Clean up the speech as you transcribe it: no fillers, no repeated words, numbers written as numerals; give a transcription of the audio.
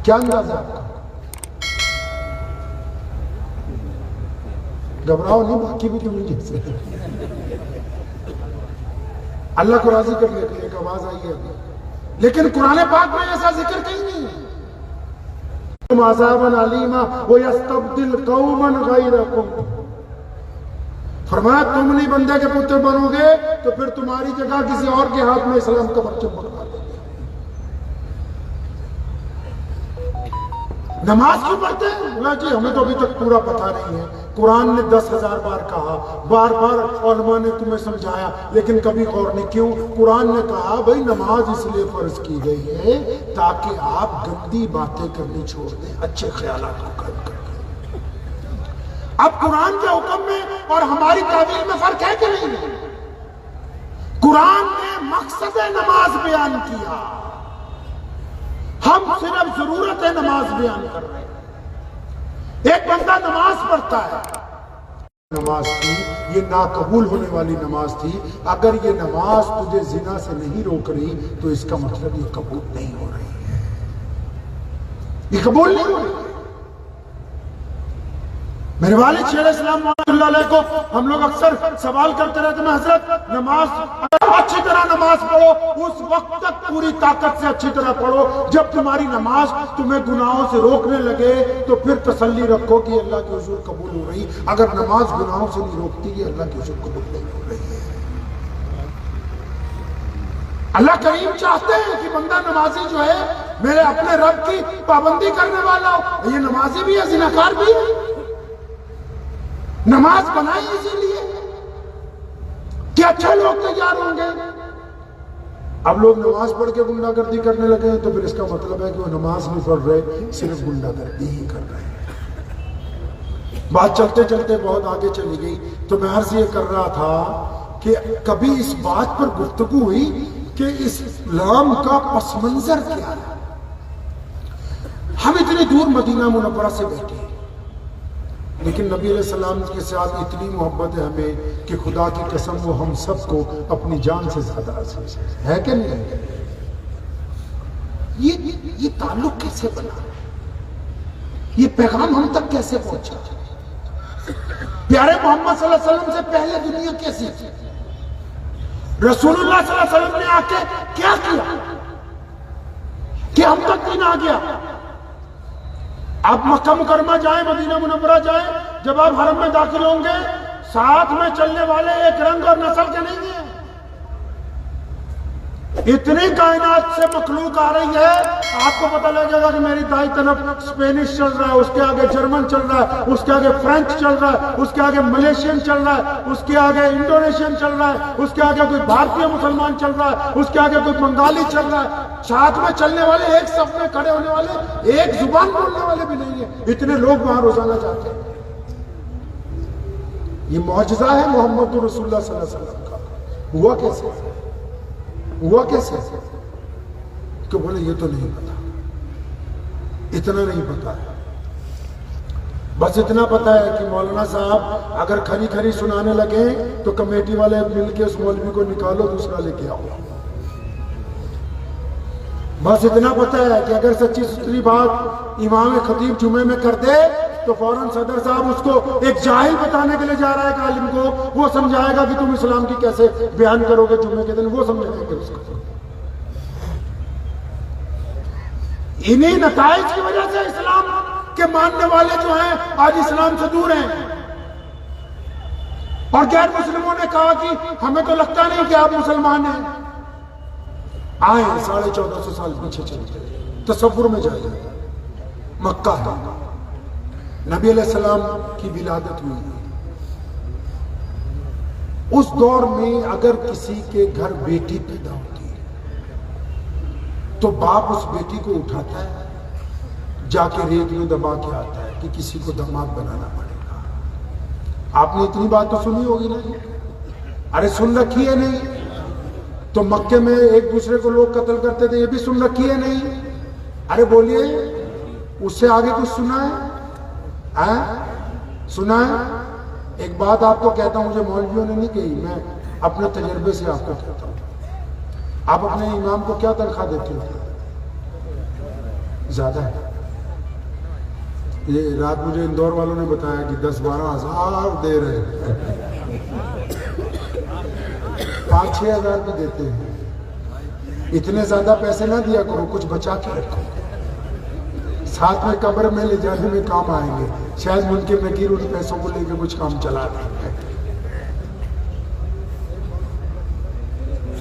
کیا اندازہ آپ کا؟ گھبراؤ نہیں، باقی بھی تمہیں جیسے اللہ کو راضی کرنے کے لیے ایک آواز آئی ہے ابھی، لیکن قرآن پاک میں ایسا ذکر کہیں نہیں ہے۔ عذابًا علیما وَيَسْتَبْدِلْ قَوْمًا غَيْرَكُمْ، فرمایا تم نہیں بندے کے پتر بنو گے تو پھر تمہاری جگہ کسی اور کے ہاتھ میں اسلام کا پرچم پکڑا دیں گے۔ نماز کیوں پڑھتے ہیں؟ بولا جی ہمیں تو ابھی تک پورا پتہ نہیں ہے، قرآن نے 10,000 بار کہا، بار بار علماء نے تمہیں سمجھایا، لیکن کبھی غور نہیں۔ کیوں؟ قرآن نے کہا بھائی نماز اس لیے فرض کی گئی ہے تاکہ آپ گندی باتیں کرنی چھوڑ دیں، اچھے خیالات کو قائم کر دیں۔ اب قرآن کے حکم میں اور ہماری تعبیر میں فرق ہے کہ نہیں؟ قرآن نے مقصد نماز بیان کیا، ہم صرف ضرورت نماز بیان کر رہے ہیں۔ ایک بندہ نماز پڑھتا ہے، نماز تھی یہ ناقبول ہونے والی نماز تھی، اگر یہ نماز تجھے زنا سے نہیں روک رہی تو اس کا مطلب یہ قبول نہیں ہو رہی ہے، یہ قبول نہیں ہو رہی ہے۔ میرے والد شیخ الاسلام رحمۃ اللہ علیہ کو ہم لوگ اکثر سوال کرتے رہتے ہیں، حضرت نماز اچھی طرح نماز پڑھو، اس وقت تک پوری طاقت سے اچھی طرح پڑھو جب تمہاری نماز تمہیں گناہوں سے روکنے لگے تو پھر تسلی رکھو کہ اللہ کی حضور قبول ہو رہی، اگر نماز گناہوں سے نہیں روکتی یہ اللہ کی حضور قبول نہیں ہو رہی ہے۔ اللہ کریم چاہتے ہیں کہ بندہ نمازی جو ہے میرے اپنے رب کی پابندی کرنے والا ہو، یہ نمازی بھی ہے زناکار بھی ہے، نماز بنائی اسی لیے کہ اچھے لوگ تیار ہوں گے۔ اب لوگ نماز پڑھ کے غنڈہ گردی کرنے لگے ہیں تو پھر اس کا مطلب ہے کہ وہ نماز نہیں پڑھ رہے، صرف غنڈہ گردی ہی کر رہے ہیں۔ بات چلتے چلتے بہت آگے چلی گئی، تو میں عرض یہ کر رہا تھا کہ کبھی اس بات پر گفتگو ہوئی کہ اسلام کا پس منظر کیا ہے۔ ہم اتنی دور مدینہ منورہ سے بیٹھے ہیں، لیکن نبی علیہ السلام کے ساتھ اتنی محبت ہے ہمیں کہ خدا کی قسم وہ ہم سب کو اپنی جان سے زیادہ عزیز ہے کہ نہیں؟ یہ تعلق کیسے بنا؟ یہ پیغام ہم تک کیسے پہنچا؟ پیارے محمد صلی اللہ علیہ وسلم سے پہلے دنیا کیسی تھی؟ رسول اللہ صلی اللہ علیہ وسلم نے آ کے کیا کیا کہ ہم تک دین آ گیا؟ آپ مکہ مکرمہ جائیں، مدینہ منورہ جائیں، جب آپ حرم میں داخل ہوں گے ساتھ میں چلنے والے ایک رنگ اور نسل کے نہیں ہیں، اتنی کائنات سے مخلوق آ رہی ہے، آپ کو پتہ لگے گا کہ میری دائیں طرف اسپینش چل رہا ہے، اس کے آگے جرمن چل رہا ہے، اس کے آگے فرینچ چل رہا ہے، اس کے آگے ملیشین چل رہا ہے، اس کے آگے انڈونیشین چل رہا ہے، اس کے آگے کوئی بھارتی مسلمان چل رہا ہے، اس کے آگے کوئی بنگالی چل رہا ہے، ساتھ میں چلنے والے ایک صف میں کھڑے ہونے والے ایک زبان بولنے والے بھی نہیں ہیں، اتنے لوگ وہاں روزانہ جاتے ہیں۔ یہ معجزہ ہے محمد رسول اللہ صلی اللہ علیہ وسلم کا۔ ہوا کیسے؟ ہوا کیسے؟ کہ بولے یہ تو نہیں پتا، اتنا نہیں پتا ہے، بس اتنا پتا ہے کہ مولانا صاحب اگر کھری کھری سنانے لگے تو کمیٹی والے مل کے اس مولوی کو نکالو، دوسرا لے کے آؤ۔ بس اتنا پتا ہے کہ اگر سچی ستھری بات امام خطیب جمعے میں کر دے تو فوراً صدر صاحب اس کو ایک جاہل بتانے کے لیے جا رہا ہے ایک عالم کو، وہ سمجھائے گا کہ تم اسلام کی کیسے بیان کرو گے جمعے کے دن، وہ سمجھائے گا اس کو۔ انہی نتائج کی وجہ سے اسلام کے ماننے والے جو ہیں آج اسلام سے دور ہیں، اور غیر مسلموں نے کہا کہ ہمیں تو لگتا نہیں کہ آپ مسلمان ہیں۔ آئے 1450 سال پیچھے چلتے تصور میں جائے، مکہ ہے، نبی علیہ السلام کی ولادت ہوئی، اس دور میں اگر کسی کے گھر بیٹی پیدا ہوتی ہے تو باپ اس بیٹی کو اٹھاتا ہے، جا کے ریت میں دبا کے آتا ہے کہ کسی کو داماد بنانا پڑے گا۔ آپ نے اتنی بات تو سنی ہوگی نا؟ ارے سن رکھی ہے نہیں؟ تو مکے میں ایک دوسرے کو لوگ قتل کرتے تھے، یہ بھی سن رکھی ہے نہیں؟ ارے بولیے، اس سے آگے کچھ سنا ہے؟ سنا ہے؟ ایک بات آپ کو کہتا ہوں، مجھے مولویوں نے نہیں کہی، میں اپنے تجربے سے آپ کو کہتا ہوں۔ آپ اپنے امام کو کیا تنخواہ دیتے ہو؟ زیادہ ہے؟ یہ رات مجھے اندور والوں نے بتایا کہ 10-12 ہزار دے رہے ہیں، 5-6 ہزار بھی دیتے ہیں۔ اتنے زیادہ پیسے نہ دیا کرو، کچھ بچا کے رکھو، ساتھ میں قبر میں لے جانے میں کام آئیں گے، شاید منکر نکیر ان پیسوں کو لے کے کچھ کام چلا دیں گے۔